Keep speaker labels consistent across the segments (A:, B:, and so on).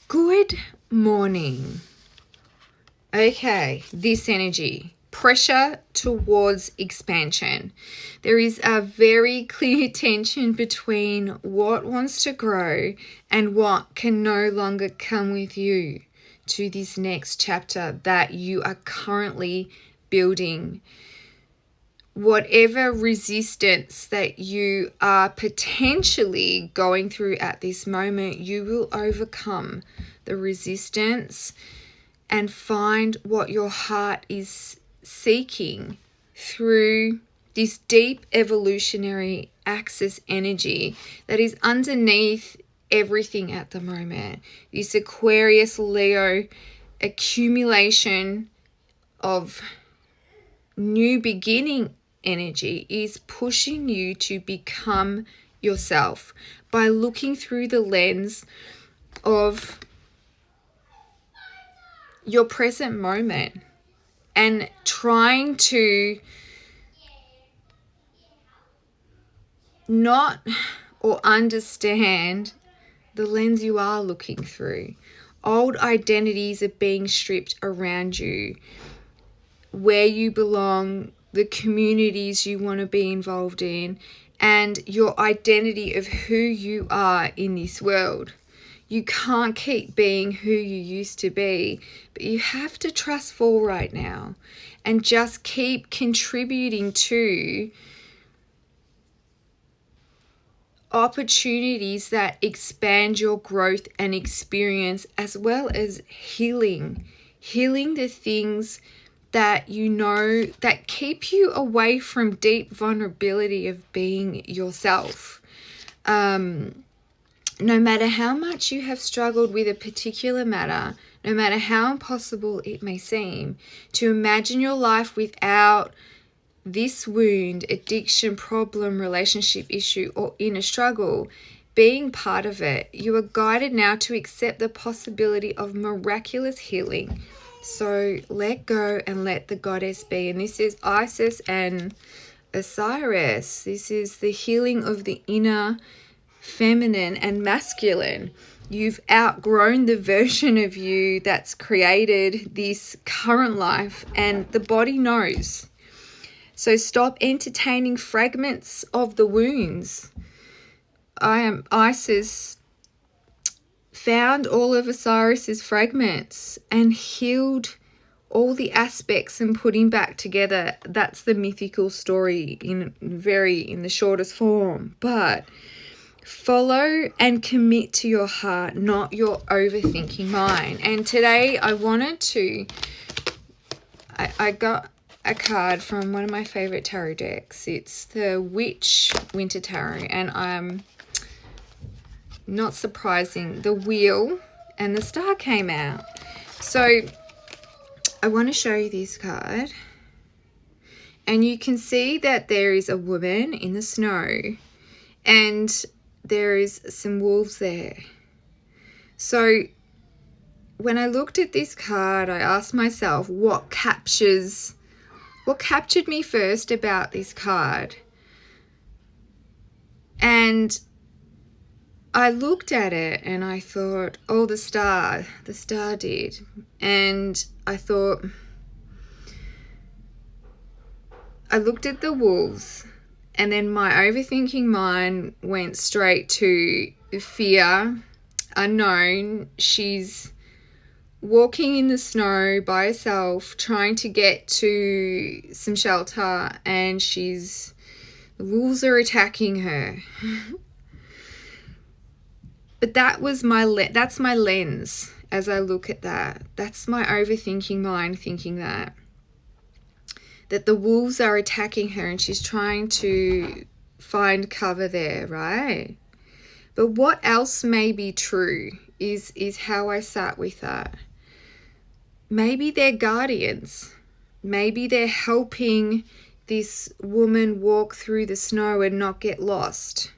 A: Good morning. Okay, this energy. Pressure towards expansion. There is a very clear tension between what wants to grow and what can no longer come with you to this next chapter that you are currently building. Whatever resistance that you are potentially going through at this moment, you will overcome the resistance and find what your heart is seeking through this deep evolutionary axis energy that is underneath everything at the moment. This Aquarius Leo accumulation of new beginning energy is pushing you to become yourself by looking through the lens of your present moment and trying to not or understand the lens you are looking through. Old identities are being stripped around you, where you belong, the communities you want to be involved in, and your identity of who you are in this world. You can't keep being who you used to be, but you have to trust fall right now and just keep contributing to opportunities that expand your growth and experience, as well as healing the things that you know that keep you away from deep vulnerability of being yourself. No matter how much you have struggled with a particular matter, no matter how impossible it may seem, to imagine your life without this wound, addiction, problem, relationship issue, or inner struggle being part of it, you are guided now to accept the possibility of miraculous healing. So let go and let the goddess be. And this is Isis and Osiris. This is the healing of the inner feminine and masculine. You've outgrown the version of you that's created this current life, and the body knows. So stop entertaining fragments of the wounds. Isis found all of Osiris's fragments and healed all the aspects and putting back together. That's the mythical story in the shortest form. But follow and commit to your heart, not your overthinking mind. And today I wanted to, I got a card from one of my favorite tarot decks. It's the Witch Winter Tarot, and not surprising, the wheel and the star came out. So I want to show you this card, and you can see that there is a woman in the snow and there is some wolves there. So when I looked at this card, I asked myself what captured me first about this card. And I looked at it and I thought, oh, the star did. And I thought, I looked at the wolves, and then my overthinking mind went straight to fear, unknown. She's walking in the snow by herself, trying to get to some shelter, and the wolves are attacking her. But that's my lens as I look at that. That's my overthinking mind thinking that the wolves are attacking her and she's trying to find cover there, right? But what else may be true is how I sat with that. Maybe they're guardians. Maybe they're helping this woman walk through the snow and not get lost.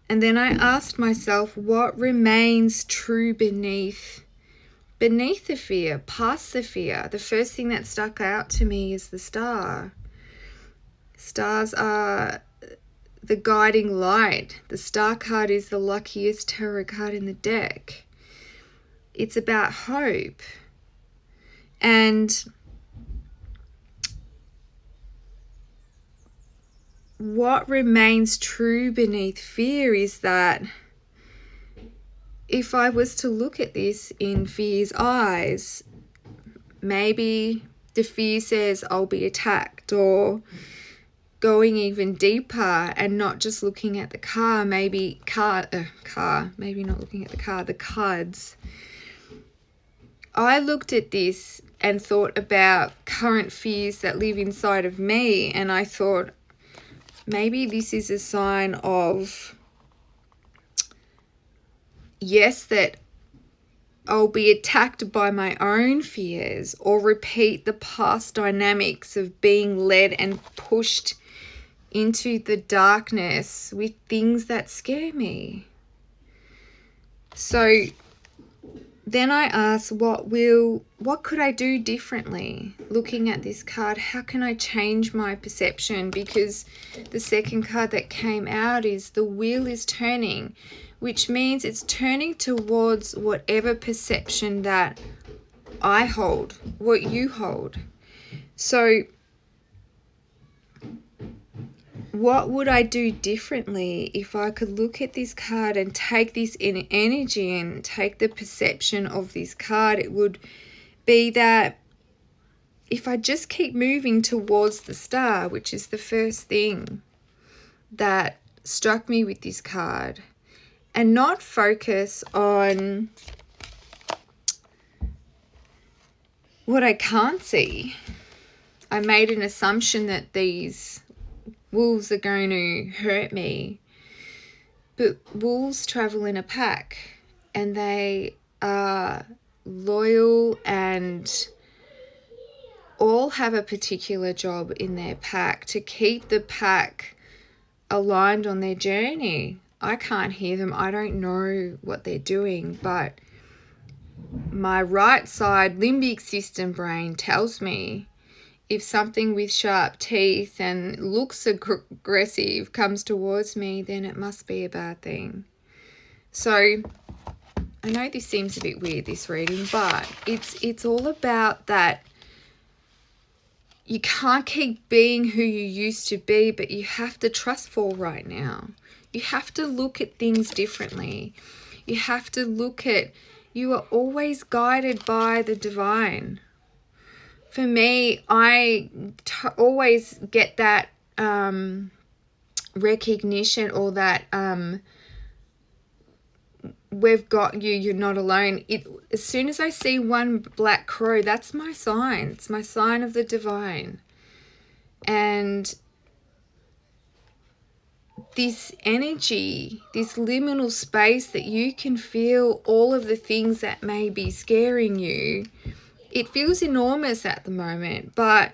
A: And then I asked myself, what remains true beneath the fear, past the fear? The first thing that stuck out to me is the star. Stars are the guiding light. The Star card is the luckiest tarot card in the deck. It's about hope. And what remains true beneath fear is that if I was to look at this in fear's eyes, maybe the fear says I'll be attacked, or going even deeper and not just looking at the maybe not looking at the cards. I looked at this and thought about current fears that live inside of me, and I thought maybe this is a sign of, yes, that I'll be attacked by my own fears or repeat the past dynamics of being led and pushed into the darkness with things that scare me. So then I asked, what could I do differently? Looking at this card, how can I change my perception? Because the second card that came out is the wheel is turning, which means it's turning towards whatever perception that I hold, what you hold. So what would I do differently if I could look at this card and take this in energy and take the perception of this card? It would be that if I just keep moving towards the star, which is the first thing that struck me with this card, and not focus on what I can't see. I made an assumption that these wolves are going to hurt me, but wolves travel in a pack, and they are loyal and all have a particular job in their pack to keep the pack aligned on their journey. I can't hear them. I don't know what they're doing, but my right side limbic system brain tells me if something with sharp teeth and looks aggressive comes towards me, then it must be a bad thing. So I know this seems a bit weird, this reading, but it's all about that. You can't keep being who you used to be, but you have to trust fall right now. You have to look at things differently. You have to look at, you are always guided by the divine. For me, I always get that recognition, or that we've got you, you're not alone. As soon as I see one black crow, that's my sign. It's my sign of the divine. And this energy, this liminal space that you can feel all of the things that may be scaring you, it feels enormous at the moment, but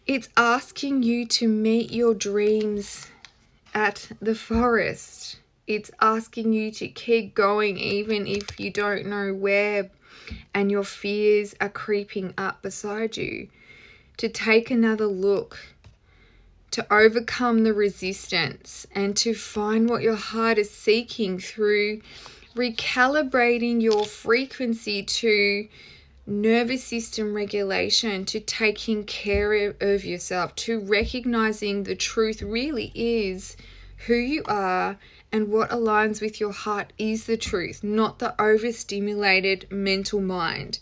A: it's asking you to meet your dreams at the forest. It's asking you to keep going even if you don't know where and your fears are creeping up beside you. To take another look, to overcome the resistance, and to find what your heart is seeking through recalibrating your frequency to nervous system regulation, to taking care of yourself, to recognizing the truth really is who you are, and what aligns with your heart is the truth, not the overstimulated mental mind.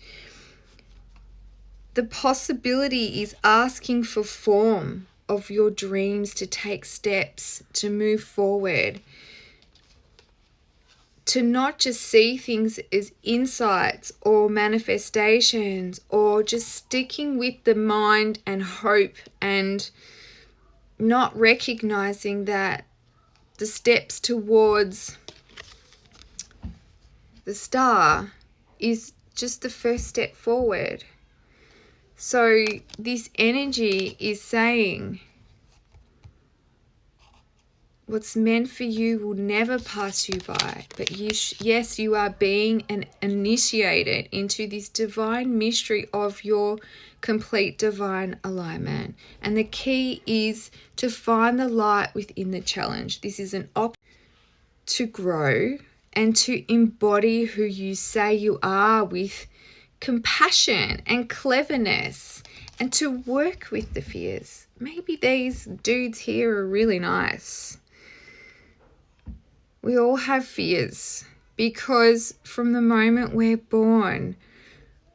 A: The possibility is asking for form of your dreams, to take steps, to move forward, to not just see things as insights or manifestations, or just sticking with the mind and hope, and not recognizing that the steps towards the star is just the first step forward. So this energy is saying, What's meant for you will never pass you by. But yes, you are being initiated into this divine mystery of your complete divine alignment. And the key is to find the light within the challenge. This is an opportunity to grow and to embody who you say you are with compassion and cleverness, and to work with the fears. Maybe these dudes here are really nice. We all have fears because from the moment we're born,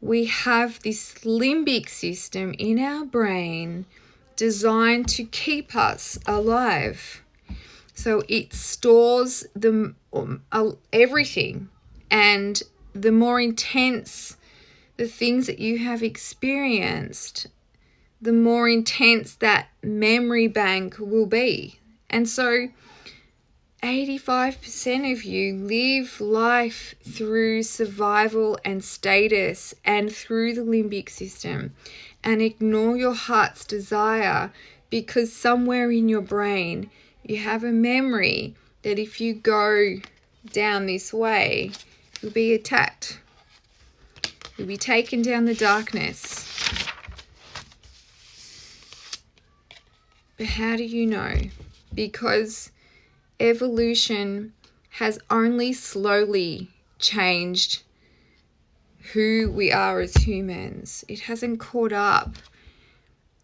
A: we have this limbic system in our brain designed to keep us alive. So it stores everything, and the more intense the things that you have experienced, the more intense that memory bank will be. And so 85% of you live life through survival and status and through the limbic system, and ignore your heart's desire because somewhere in your brain you have a memory that if you go down this way, you'll be attacked. You'll be taken down the darkness. But how do you know? Because evolution has only slowly changed who we are as humans. It hasn't caught up.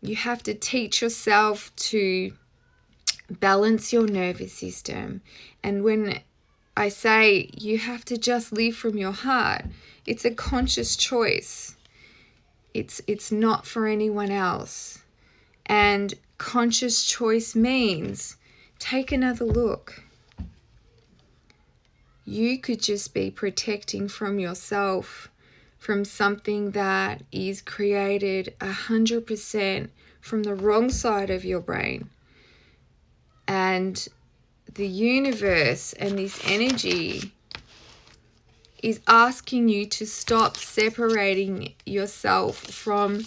A: You have to teach yourself to balance your nervous system. And when I say you have to just live from your heart, it's a conscious choice. It's not for anyone else. And conscious choice means take another look. You could just be protecting from yourself from something that is created 100% from the wrong side of your brain. And the universe and this energy is asking you to stop separating yourself from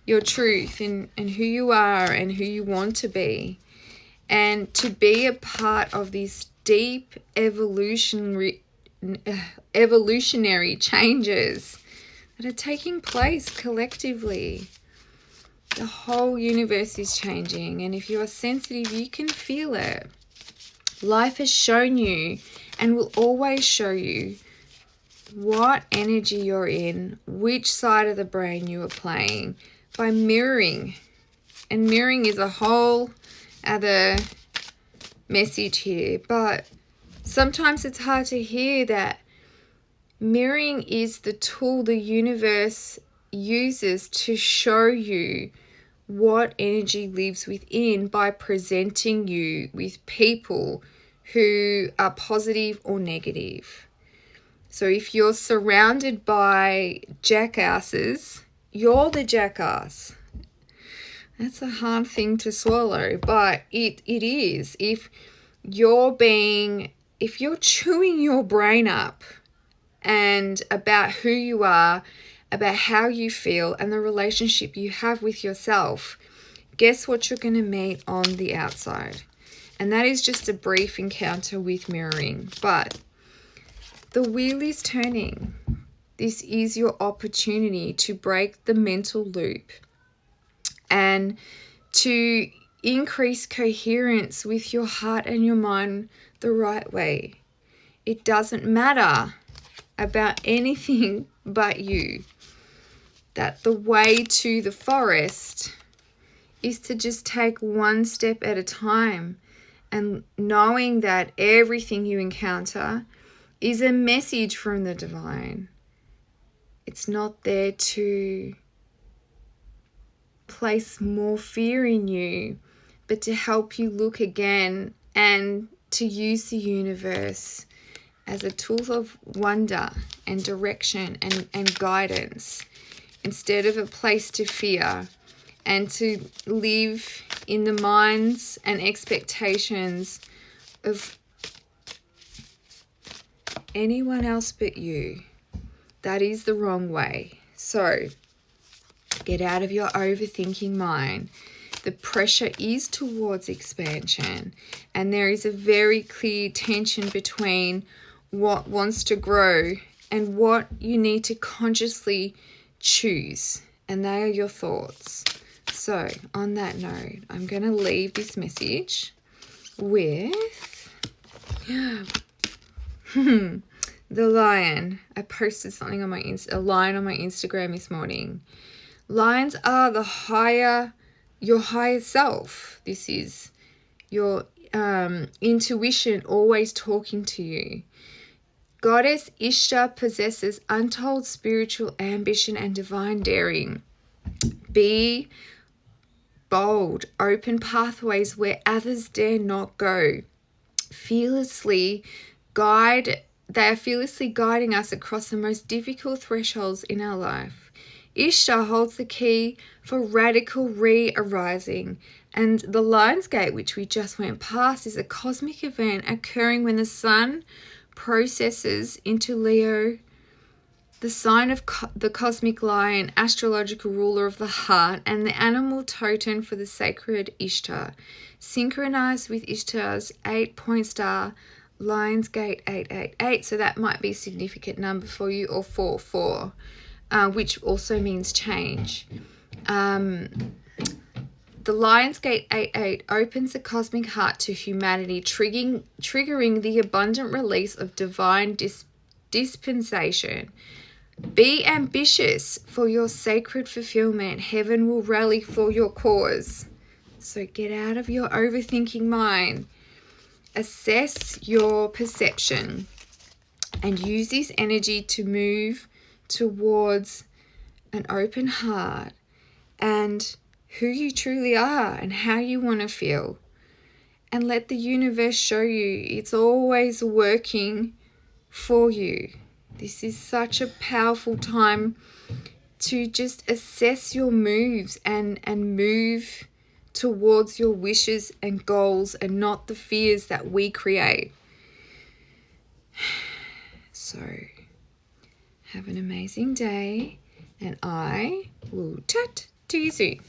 A: your truth and who you are and who you want to be, and to be a part of this deep evolutionary changes that are taking place collectively. The whole universe is changing, and if you are sensitive, you can feel it. Life has shown you and will always show you what energy you're in, which side of the brain you are playing, by mirroring. And mirroring is a whole other message here, but sometimes it's hard to hear that mirroring is the tool the universe uses to show you what energy lives within by presenting you with people who are positive or negative. So if you're surrounded by jackasses, you're the jackass. That's a hard thing to swallow, but it is. If you're chewing your brain up and about who you are, about how you feel, and the relationship you have with yourself, guess what you're going to meet on the outside? And that is just a brief encounter with mirroring. But the wheel is turning. This is your opportunity to break the mental loop and to increase coherence with your heart and your mind the right way. It doesn't matter about anything but you. That the way to the forest is to just take one step at a time, and knowing that everything you encounter is a message from the divine. It's not there to place more fear in you, but to help you look again and to use the universe as a tool of wonder and direction and guidance, instead of a place to fear, and to live in the minds and expectations of anyone else but you. That is the wrong way. So get out of your overthinking mind The pressure is towards expansion, and there is a very clear tension between what wants to grow and what you need to consciously choose, and they are your thoughts. So on that note, I'm going to leave this message with the lion. I posted something on a lion on my Instagram this morning. Lions are your higher self. This is your intuition always talking to you. Goddess Ishtar possesses untold spiritual ambition and divine daring. Be bold, open pathways where others dare not go. They are fearlessly guiding us across the most difficult thresholds in our life. Ishtar holds the key for radical re-arising, and the Lion's Gate, which we just went past, is a cosmic event occurring when the sun processes into Leo, the sign of the cosmic lion, astrological ruler of the heart, and the animal totem for the sacred Ishtar, synchronized with Ishtar's 8-point star, Lion's Gate 888. So that might be a significant number for you, or 44, which also means change. The Lion's Gate 88 opens the cosmic heart to humanity, triggering the abundant release of divine dispensation. Be ambitious for your sacred fulfillment. Heaven will rally for your cause. So get out of your overthinking mind. Assess your perception and use this energy to move towards an open heart and who you truly are and how you want to feel. And let the universe show you it's always working for you. This is such a powerful time to just assess your moves and move towards your wishes and goals and not the fears that we create. So, have an amazing day, and I will chat to you soon.